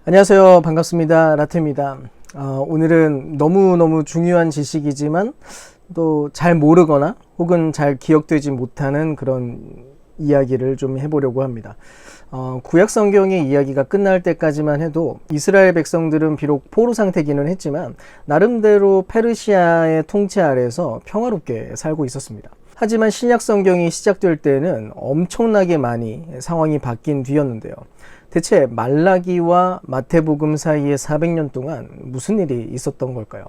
안녕하세요. 반갑습니다. 라테입니다. 오늘은 너무너무 중요한 지식이지만 또 잘 모르거나 혹은 잘 기억되지 못하는 그런 이야기를 좀 해보려고 합니다. 구약 성경의 이야기가 끝날 때까지만 해도 이스라엘 백성들은 비록 포로 상태기는 했지만 나름대로 페르시아의 통치 아래에서 평화롭게 살고 있었습니다. 하지만 신약 성경이 시작될 때는 엄청나게 많이 상황이 바뀐 뒤였는데요. 대체 말라기와 마태복음 사이에 400년 동안 무슨 일이 있었던 걸까요?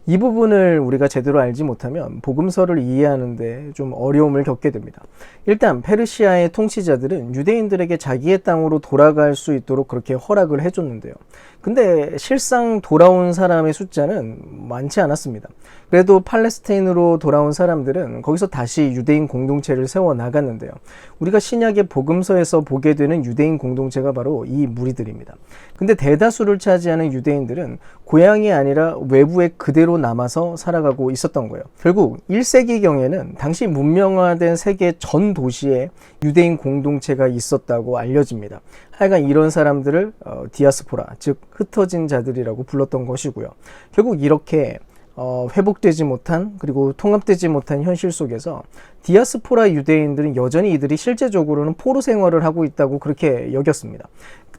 이 부분을 우리가 제대로 알지 못하면 복음서를 이해하는데 좀 어려움을 겪게 됩니다. 일단 페르시아의 통치자들은 유대인들에게 자기의 땅으로 돌아갈 수 있도록 그렇게 허락을 해줬는데요. 근데 실상 돌아온 사람의 숫자는 많지 않았습니다. 그래도 팔레스타인으로 돌아온 사람들은 거기서 다시 유대인 공동체를 세워 나갔는데요. 우리가 신약의 복음서에서 보게 되는 유대인 공동체가 바로 이 무리들입니다. 근데 대다수를 차지하는 유대인들은 고향이 아니라 외부에 그대로 남아서 살아가고 있었던 거예요. 결국 1세기경에는 당시 문명화된 세계 전 도시에 유대인 공동체가 있었다고 알려집니다. 하여간 이런 사람들을 디아스포라, 즉 흩어진 자들이라고 불렀던 것이고요. 결국 이렇게 회복되지 못한 그리고 통합되지 못한 현실 속에서 디아스포라 유대인들은 여전히 이들이 실제적으로는 포로 생활을 하고 있다고 그렇게 여겼습니다.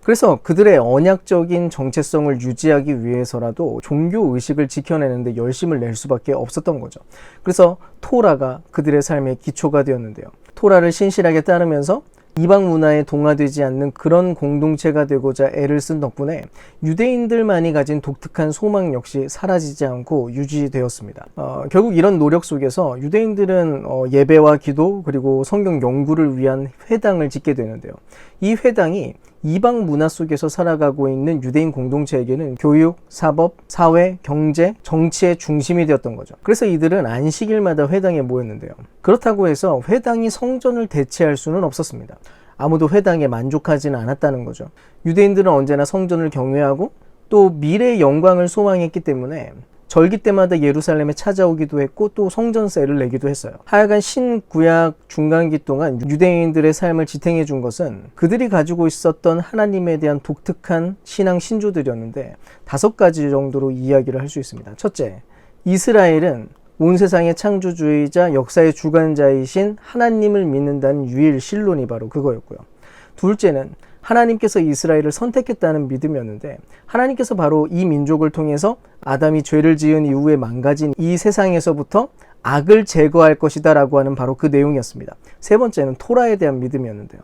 그래서 그들의 언약적인 정체성을 유지하기 위해서라도 종교 의식을 지켜내는데 열심을 낼 수밖에 없었던 거죠. 그래서 토라가 그들의 삶의 기초가 되었는데요. 토라를 신실하게 따르면서 이방 문화에 동화되지 않는 그런 공동체가 되고자 애를 쓴 덕분에 유대인들만이 가진 독특한 소망 역시 사라지지 않고 유지되었습니다. 결국 이런 노력 속에서 유대인들은 예배와 기도 그리고 성경 연구를 위한 회당을 짓게 되는데요. 이 회당이 이방 문화 속에서 살아가고 있는 유대인 공동체에게는 교육, 사법, 사회, 경제, 정치의 중심이 되었던 거죠. 그래서 이들은 안식일마다 회당에 모였는데요. 그렇다고 해서 회당이 성전을 대체할 수는 없었습니다. 아무도 회당에 만족하지는 않았다는 거죠. 유대인들은 언제나 성전을 경외하고 또 미래의 영광을 소망했기 때문에 절기 때마다 예루살렘에 찾아오기도 했고 또 성전세를 내기도 했어요. 하여간 신구약 중간기 동안 유대인들의 삶을 지탱해 준 것은 그들이 가지고 있었던 하나님에 대한 독특한 신앙 신조들이었는데 5가지 정도로 이야기를 할 수 있습니다. 첫째, 이스라엘은 온 세상의 창조주의자 역사의 주관자이신 하나님을 믿는다는 유일 신론이 바로 그거였고요. 둘째는 하나님께서 이스라엘을 선택했다는 믿음이었는데 하나님께서 바로 이 민족을 통해서 아담이 죄를 지은 이후에 망가진 이 세상에서부터 악을 제거할 것이다 라고 하는 바로 그 내용이었습니다. 세 번째는 토라에 대한 믿음이었는데요.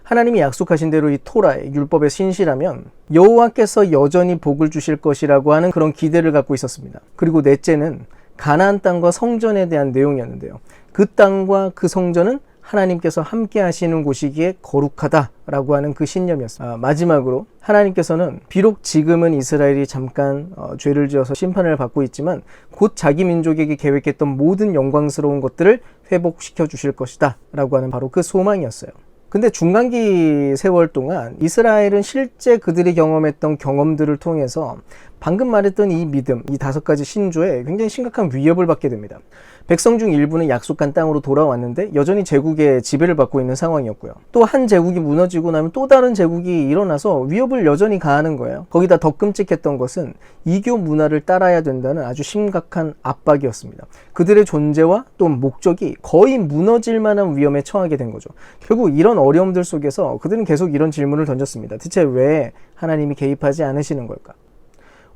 하나님이 약속하신 대로 이 토라의 율법에 신실하면 여호와께서 여전히 복을 주실 것이라고 하는 그런 기대를 갖고 있었습니다. 그리고 넷째는 가나안 땅과 성전에 대한 내용이었는데요. 그 땅과 그 성전은 하나님께서 함께 하시는 곳이기에 거룩하다라고 하는 그 신념이었습니다. 마지막으로 하나님께서는 비록 지금은 이스라엘이 잠깐 죄를 지어서 심판을 받고 있지만 곧 자기 민족에게 계획했던 모든 영광스러운 것들을 회복시켜 주실 것이다 라고 하는 바로 그 소망이었어요. 근데 중간기 세월 동안 이스라엘은 실제 그들이 경험했던 경험들을 통해서 방금 말했던 이 믿음, 이 5가지 신조에 굉장히 심각한 위협을 받게 됩니다. 백성 중 일부는 약속한 땅으로 돌아왔는데 여전히 제국의 지배를 받고 있는 상황이었고요. 또 한 제국이 무너지고 나면 또 다른 제국이 일어나서 위협을 여전히 가하는 거예요. 거기다 더 끔찍했던 것은 이교 문화를 따라야 된다는 아주 심각한 압박이었습니다. 그들의 존재와 또 목적이 거의 무너질 만한 위험에 처하게 된 거죠. 결국 이런 어려움들 속에서 그들은 계속 이런 질문을 던졌습니다. 대체 왜 하나님이 개입하지 않으시는 걸까?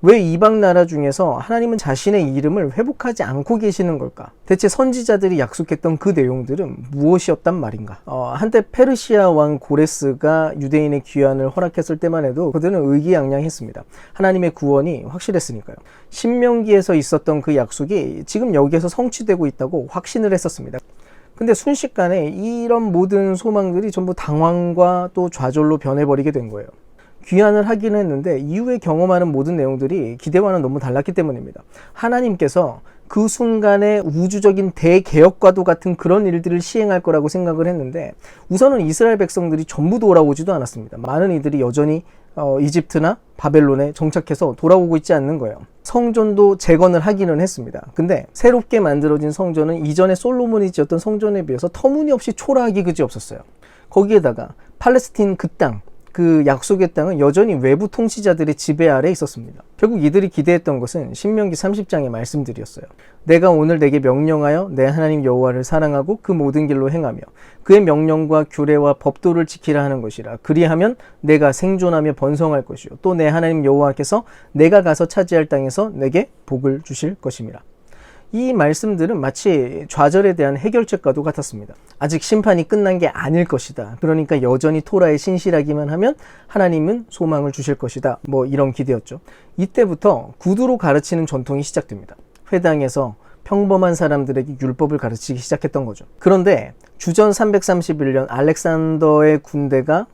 왜 이방 나라 중에서 하나님은 자신의 이름을 회복하지 않고 계시는 걸까? 대체 선지자들이 약속했던 그 내용들은 무엇이었단 말인가? 한때 페르시아 왕 고레스가 유대인의 귀환을 허락했을 때만 해도 그들은 의기양양했습니다. 하나님의 구원이 확실했으니까요. 신명기에서 있었던 그 약속이 지금 여기에서 성취되고 있다고 확신을 했었습니다. 근데 순식간에 이런 모든 소망들이 전부 당황과 또 좌절로 변해버리게 된 거예요. 귀환을 하기는 했는데 이후에 경험하는 모든 내용들이 기대와는 너무 달랐기 때문입니다. 하나님께서 그 순간에 우주적인 대개혁과도 같은 그런 일들을 시행할 거라고 생각을 했는데 우선은 이스라엘 백성들이 전부 돌아오지도 않았습니다. 많은 이들이 여전히 이집트나 바벨론에 정착해서 돌아오고 있지 않는 거예요. 성전도 재건을 하기는 했습니다. 근데 새롭게 만들어진 성전은 이전에 솔로몬이 지었던 성전에 비해서 터무니없이 초라하기 그지없었어요. 거기에다가 팔레스틴 그 땅, 그 약속의 땅은 여전히 외부 통치자들의 지배 아래 있었습니다. 결국 이들이 기대했던 것은 신명기 30장의 말씀들이었어요. 내가 오늘 내게 명령하여 내 하나님 여호와를 사랑하고 그 모든 길로 행하며 그의 명령과 규례와 법도를 지키라 하는 것이라. 그리하면 내가 생존하며 번성할 것이요 또 내 하나님 여호와께서 내가 가서 차지할 땅에서 내게 복을 주실 것임이라. 이 말씀들은 마치 좌절에 대한 해결책과도 같았습니다. 아직 심판이 끝난 게 아닐 것이다. 그러니까 여전히 토라에 신실하기만 하면 하나님은 소망을 주실 것이다. 뭐 이런 기대였죠. 이때부터 구두로 가르치는 전통이 시작됩니다. 회당에서 평범한 사람들에게 율법을 가르치기 시작했던 거죠. 그런데 주전 331년 알렉산더의 군대가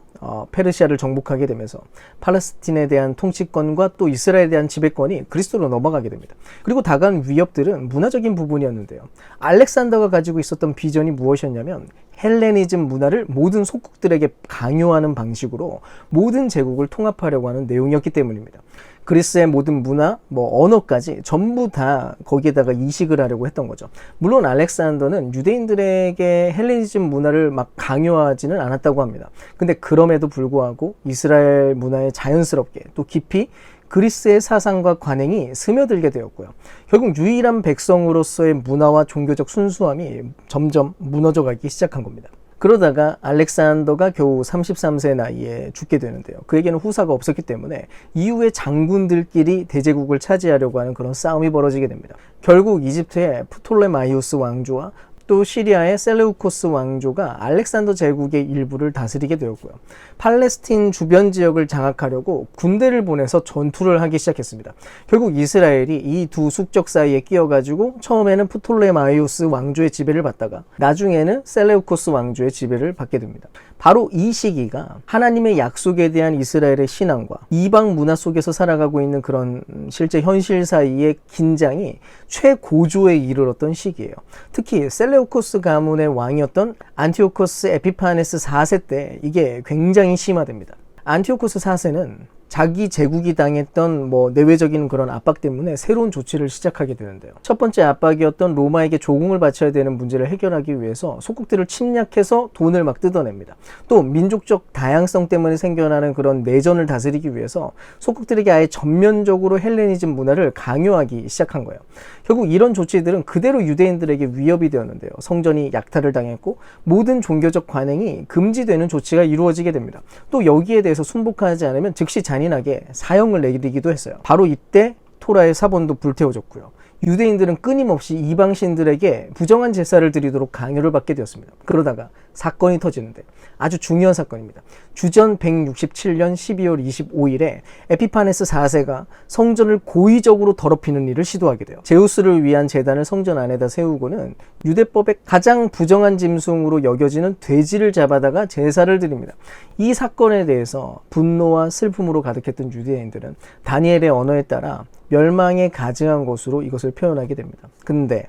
페르시아를 정복하게 되면서 팔레스틴에 대한 통치권과 또 이스라엘에 대한 지배권이 그리스도로 넘어가게 됩니다. 그리고 다가온 위협들은 문화적인 부분이었는데요. 알렉산더가 가지고 있었던 비전이 무엇이었냐면 헬레니즘 문화를 모든 속국들에게 강요하는 방식으로 모든 제국을 통합하려고 하는 내용이었기 때문입니다. 그리스의 모든 문화, 언어까지 전부 다 거기에다가 이식을 하려고 했던 거죠. 물론 알렉산더는 유대인들에게 헬레니즘 문화를 막 강요하지는 않았다고 합니다. 근데 그럼에도 불구하고 이스라엘 문화에 자연스럽게 또 깊이 그리스의 사상과 관행이 스며들게 되었고요. 결국 유일한 백성으로서의 문화와 종교적 순수함이 점점 무너져가기 시작한 겁니다. 그러다가 알렉산더가 겨우 33세 나이에 죽게 되는데요. 그에게는 후사가 없었기 때문에 이후에 장군들끼리 대제국을 차지하려고 하는 그런 싸움이 벌어지게 됩니다. 결국 이집트의 프톨레마이오스 왕조와 또 시리아의 셀레우코스 왕조가 알렉산더 제국의 일부를 다스리게 되었고요. 팔레스틴 주변 지역을 장악하려고 군대를 보내서 전투를 하기 시작했습니다. 결국 이스라엘이 이 두 숙적 사이에 끼어가지고 처음에는 프톨레마이오스 왕조의 지배를 받다가 나중에는 셀레우코스 왕조의 지배를 받게 됩니다. 바로 이 시기가 하나님의 약속에 대한 이스라엘의 신앙과 이방 문화 속에서 살아가고 있는 그런 실제 현실 사이의 긴장이 최고조에 이르렀던 시기예요. 특히 셀레우코스 가문의 왕이었던 안티오코스 에피파네스 4세 때 이게 굉장히 심화됩니다. 안티오코스 4세는 자기 제국이 당했던 내외적인 그런 압박 때문에 새로운 조치를 시작하게 되는데요. 첫 번째 압박이었던 로마에게 조공을 바쳐야 되는 문제를 해결하기 위해서 속국들을 침략해서 돈을 막 뜯어냅니다. 또 민족적 다양성 때문에 생겨나는 그런 내전을 다스리기 위해서 속국들에게 아예 전면적으로 헬레니즘 문화를 강요하기 시작한 거예요. 결국 이런 조치들은 그대로 유대인들에게 위협이 되었는데요. 성전이 약탈을 당했고 모든 종교적 관행이 금지되는 조치가 이루어지게 됩니다. 또 여기에 대해서 순복하지 않으면 즉시 잔인하게 사형을 내리기도 했어요. 바로 이때 토라의 사본도 불태워졌고요. 유대인들은 끊임없이 이방신들에게 부정한 제사를 드리도록 강요를 받게 되었습니다. 그러다가 사건이 터지는데 아주 중요한 사건입니다. 주전 167년 12월 25일에 에피파네스 4세가 성전을 고의적으로 더럽히는 일을 시도하게 돼요. 제우스를 위한 제단을 성전 안에다 세우고는 유대법의 가장 부정한 짐승으로 여겨지는 돼지를 잡아다가 제사를 드립니다. 이 사건에 대해서 분노와 슬픔으로 가득했던 유대인들은 다니엘의 언어에 따라 멸망에 가증한 것으로 이것을 표현하게 됩니다. 근데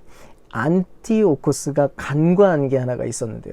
안티오코스가 간과한 게 하나가 있었는데요.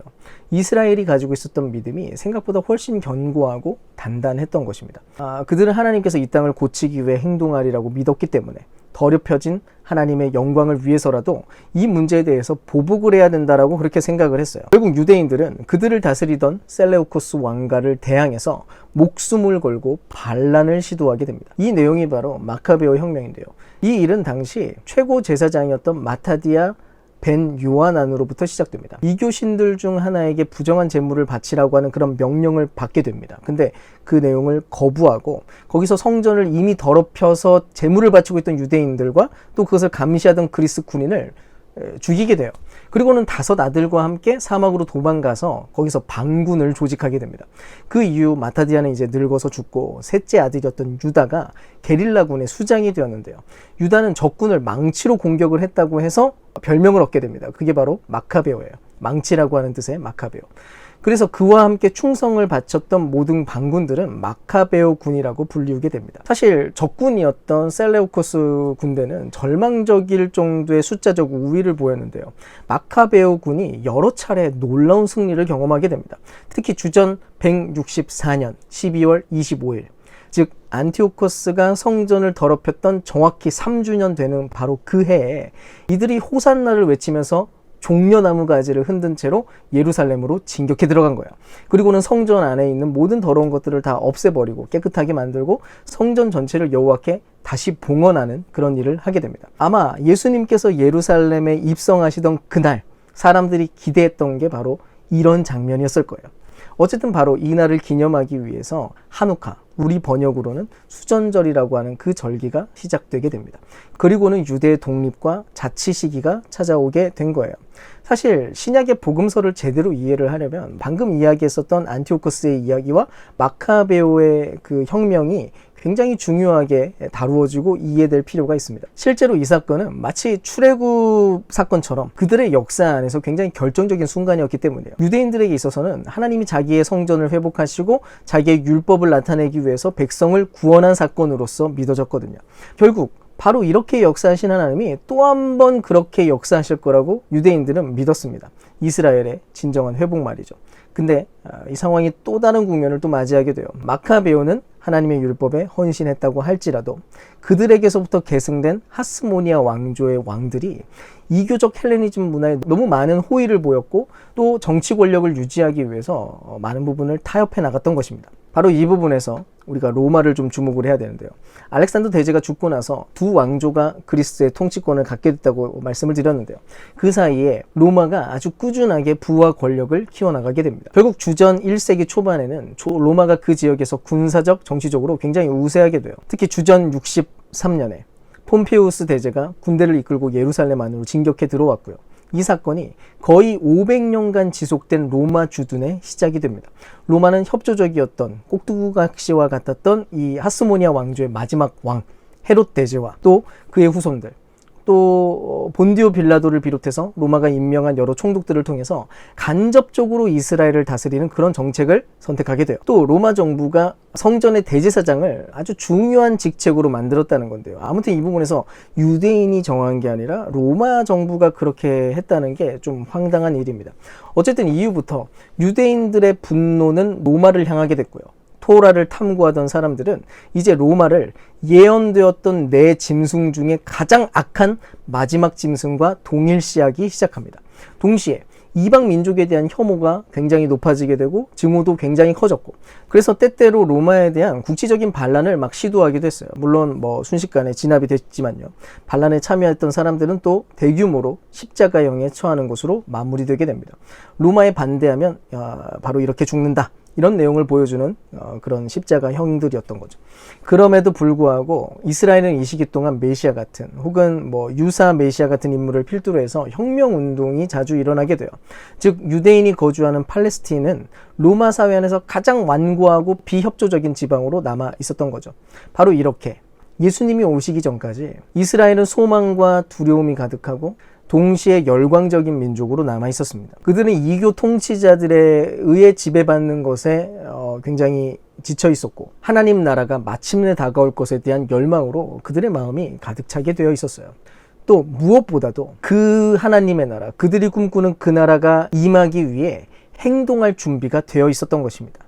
이스라엘이 가지고 있었던 믿음이 생각보다 훨씬 견고하고 단단했던 것입니다. 그들은 하나님께서 이 땅을 고치기 위해 행동하리라고 믿었기 때문에 더럽혀진 하나님의 영광을 위해서라도 이 문제에 대해서 보복을 해야 된다라고 그렇게 생각을 했어요. 결국 유대인들은 그들을 다스리던 셀레우코스 왕가를 대항해서 목숨을 걸고 반란을 시도하게 됩니다. 이 내용이 바로 마카베오 혁명인데요. 이 일은 당시 최고 제사장이었던 마타디아 벤 요하난으로부터 시작됩니다. 이교신들 중 하나에게 부정한 제물을 바치라고 하는 그런 명령을 받게 됩니다. 근데 그 내용을 거부하고 거기서 성전을 이미 더럽혀서 제물을 바치고 있던 유대인들과 또 그것을 감시하던 그리스 군인을 죽이게 돼요. 그리고는 5 아들과 함께 사막으로 도망가서 거기서 반군을 조직하게 됩니다. 그 이후 마타디아는 이제 늙어서 죽고 셋째 아들이었던 유다가 게릴라군의 수장이 되었는데요. 유다는 적군을 망치로 공격을 했다고 해서 별명을 얻게 됩니다. 그게 바로 마카베오예요. 망치라고 하는 뜻의 마카베오. 그래서 그와 함께 충성을 바쳤던 모든 반군들은 마카베오 군이라고 불리우게 됩니다. 사실 적군이었던 셀레우코스 군대는 절망적일 정도의 숫자적 우위를 보였는데요. 마카베오 군이 여러 차례 놀라운 승리를 경험하게 됩니다. 특히 주전 164년 12월 25일 즉 안티오코스가 성전을 더럽혔던 정확히 3주년 되는 바로 그 해에 이들이 호산나를 외치면서 종려나무 가지를 흔든 채로 예루살렘으로 진격해 들어간 거예요. 그리고는 성전 안에 있는 모든 더러운 것들을 다 없애버리고 깨끗하게 만들고 성전 전체를 여호와께 다시 봉헌하는 그런 일을 하게 됩니다. 아마 예수님께서 예루살렘에 입성하시던 그날 사람들이 기대했던 게 바로 이런 장면이었을 거예요. 어쨌든 바로 이 날을 기념하기 위해서 하누카, 우리 번역으로는 수전절이라고 하는 그 절기가 시작되게 됩니다. 그리고는 유대의 독립과 자치 시기가 찾아오게 된 거예요. 사실 신약의 복음서를 제대로 이해를 하려면 방금 이야기했었던 안티오코스의 이야기와 마카베오의 그 혁명이 굉장히 중요하게 다루어지고 이해될 필요가 있습니다. 실제로 이 사건은 마치 출애굽 사건처럼 그들의 역사 안에서 굉장히 결정적인 순간이었기 때문이에요. 유대인들에게 있어서는 하나님이 자기의 성전을 회복하시고 자기의 율법을 나타내기 위해서 백성을 구원한 사건으로서 믿어졌거든요. 결국 바로 이렇게 역사하신 하나님이 또 한 번 그렇게 역사하실 거라고 유대인들은 믿었습니다. 이스라엘의 진정한 회복 말이죠. 근데 이 상황이 또 다른 국면을 또 맞이하게 돼요. 마카베오는 하나님의 율법에 헌신했다고 할지라도 그들에게서부터 계승된 하스모니아 왕조의 왕들이 이교적 헬레니즘 문화에 너무 많은 호의를 보였고 또 정치 권력을 유지하기 위해서 많은 부분을 타협해 나갔던 것입니다. 바로 이 부분에서 우리가 로마를 좀 주목을 해야 되는데요. 알렉산더 대제가 죽고 나서 두 왕조가 그리스의 통치권을 갖게 됐다고 말씀을 드렸는데요. 그 사이에 로마가 아주 꾸준하게 부와 권력을 키워나가게 됩니다. 결국 주전 1세기 초반에는 로마가 그 지역에서 군사적, 정치적으로 굉장히 우세하게 돼요. 특히 주전 63년에 폼페우스 대제가 군대를 이끌고 예루살렘 안으로 진격해 들어왔고요. 이 사건이 거의 500년간 지속된 로마 주둔의 시작이 됩니다. 로마는 협조적이었던 꼭두각시와 같았던 이 하스모니아 왕조의 마지막 왕 헤롯 대제와 또 그의 후손들, 또 본디오 빌라도를 비롯해서 로마가 임명한 여러 총독들을 통해서 간접적으로 이스라엘을 다스리는 그런 정책을 선택하게 돼요. 또 로마 정부가 성전의 대제사장을 아주 중요한 직책으로 만들었다는 건데요. 아무튼 이 부분에서 유대인이 정한 게 아니라 로마 정부가 그렇게 했다는 게 좀 황당한 일입니다. 어쨌든 이후부터 유대인들의 분노는 로마를 향하게 됐고요. 토라를 탐구하던 사람들은 이제 로마를 예언되었던 네 짐승 중에 가장 악한 마지막 짐승과 동일시하기 시작합니다. 동시에 이방 민족에 대한 혐오가 굉장히 높아지게 되고 증오도 굉장히 커졌고, 그래서 때때로 로마에 대한 국지적인 반란을 막 시도하기도 했어요. 물론 순식간에 진압이 됐지만요. 반란에 참여했던 사람들은 또 대규모로 십자가형에 처하는 것으로 마무리되게 됩니다. 로마에 반대하면 바로 이렇게 죽는다, 이런 내용을 보여주는 그런 십자가형들이었던 거죠. 그럼에도 불구하고 이스라엘은 이 시기 동안 메시아 같은 혹은 유사 메시아 같은 인물을 필두로 해서 혁명운동이 자주 일어나게 돼요. 즉 유대인이 거주하는 팔레스틴은 로마 사회 안에서 가장 완고하고 비협조적인 지방으로 남아 있었던 거죠. 바로 이렇게 예수님이 오시기 전까지 이스라엘은 소망과 두려움이 가득하고 동시에 열광적인 민족으로 남아 있었습니다. 그들은 이교 통치자들에 의해 지배받는 것에 굉장히 지쳐 있었고, 하나님 나라가 마침내 다가올 것에 대한 열망으로 그들의 마음이 가득 차게 되어 있었어요. 또 무엇보다도 그 하나님의 나라, 그들이 꿈꾸는 그 나라가 임하기 위해 행동할 준비가 되어 있었던 것입니다.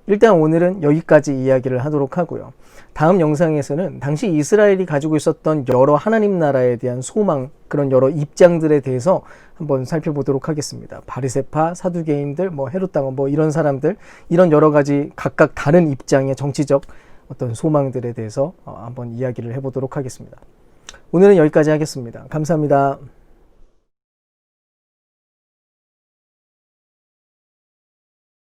일단 오늘은 여기까지 이야기를 하도록 하고요. 다음 영상에서는 당시 이스라엘이 가지고 있었던 여러 하나님 나라에 대한 소망, 그런 여러 입장들에 대해서 한번 살펴보도록 하겠습니다. 바리새파, 사두개인들, 헤롯 당원, 이런 사람들, 이런 여러 가지 각각 다른 입장의 정치적 어떤 소망들에 대해서 한번 이야기를 해보도록 하겠습니다. 오늘은 여기까지 하겠습니다. 감사합니다.